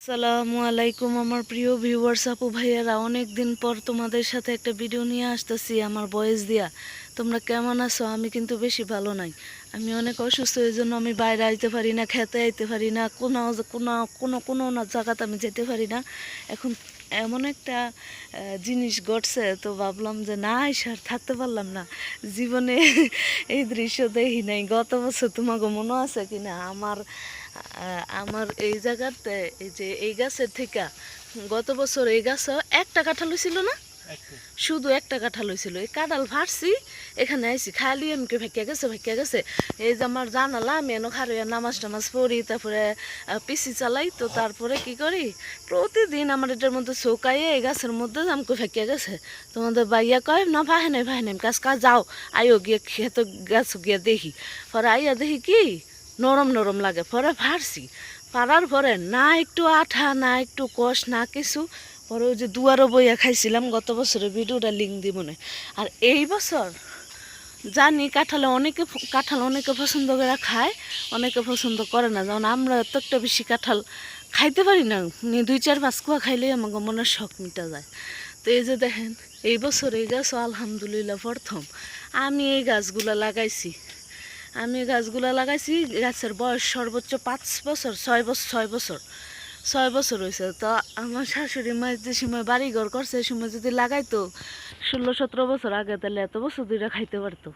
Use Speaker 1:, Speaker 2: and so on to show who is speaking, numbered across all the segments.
Speaker 1: আসসালামু আলাইকুম আমার প্রিয় ভিউয়ার্স আপু ভাইয়ারা, অনেক দিন পর তোমাদের সাথে একটা ভিডিও নিয়ে আসতেছি আমার ভয়েস দিয়া। তোমরা কেমন আছো? আমি কিন্তু বেশি ভালো নাই, আমি অনেক অসুস্থ, এই জন্য আমি বাইরে আইতে পারি না, খেতে আইতে পারি না, কোনো কোনো কোনো কোনো না জায়গাতে আমি যেতে পারি না। এখন এমন একটা জিনিস ঘটছে, তো ভাবলাম যে না এসে আর থাকতে পারলাম না। জীবনে এই দৃশ্য দেখি নাই। গত বছর তোমাকে মনে আছে কিনা, আমার এই জায়গাতে এই যে এই গাছের থেকে গত বছর এই গাছে একটা কাঁঠাল হয়েছিল না, শুধু একটা কাঁঠাল হয়েছিল। এই কাঁঠাল ফাটছি, এখানে আইসি খালি আমাকে ভেকিয়া গেছে। এই যে আমার জানালা, আমি এনে খারুয়া নামাজ টামাজ পড়ি, তারপরে পিসি চালাই, তো তারপরে কি করি, প্রতিদিন আমার এটার মধ্যে চৌকাইয়ে এই গাছের মধ্যে আমাকে ভেকিয়া গেছে। তোমাদের বাইয়া কয় না ভাই নাই কাজ যাও, আইও গিয়ে খেতে গাছ গিয়ে দেখি। পরে আইয়া দেখি কি নরম নরম লাগে। পরে ফাড়ছি, পাড়ার পরে না একটু আঠা, না একটু কষ, না কিছু। পরে ওই যে দুয়ারও বইয়া খাইছিলাম, গত বছরের ভিডিওটা লিঙ্ক দিব মনে। আর এই বছর জানি কাঁঠাল অনেকে পছন্দ করে খায়, অনেকে পছন্দ করে না। যেমন আমরা এত একটা বেশি কাঁঠাল খাইতে পারি না, 2-4-5 কুয়া খাইলেই আমাকে মনের শখ মিটা যায়। তো এই যে দেখেন, এই বছর এই গাছ আলহামদুলিল্লাহ প্রথম আমি এই গাছগুলো লাগাইছি। গাছের বয়স সর্বোচ্চ 5 বছর, 6 বছর হয়েছে। তো আমার শাশুড়ি মা যে সময় বাড়ি ঘর করছে, এই সময় যদি লাগাইতো 16-17 বছর আগে, তাহলে এত বছর দুইটা খাইতে পারতো।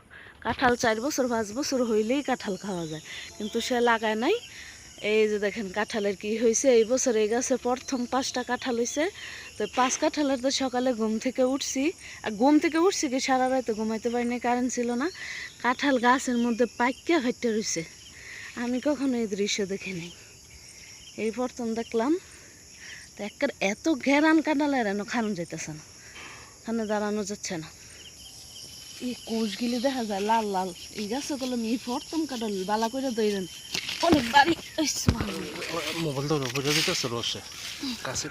Speaker 1: কাঁঠাল 4 বছর 5 বছর হইলেই কাঁঠাল খাওয়া যায়, কিন্তু সে লাগায় নাই। এই যে দেখেন কাঁঠালের কি হয়েছে, এই বছর এই গাছে প্রথম 5টা কাঁঠাল হয়েছে। তো 5 কাঁঠালের তো সকালে ঘুম থেকে উঠছি, কি সারা রাতে ঘুমাইতে পারিনি, কারেন্ট ছিল না। কাঁঠাল গাছের মধ্যে পাইকা ফাইটে রয়েছে, আমি কখনো এই দৃশ্য দেখিনি, এই প্রথম দেখলাম। তো এত ঘেরান কাঁঠালের এনে খানো যাইতেছে না, খানে দাঁড়ানো যাচ্ছে না। এই কোষগুলি দেখা যায় লাল লাল, এই গাছে করলাম এই প্রথম কাঁঠাল বালা করে দইলেন অনেক বাড়ি।
Speaker 2: মোবাইল ধরো বুঝে দিতেছে রসে কাছে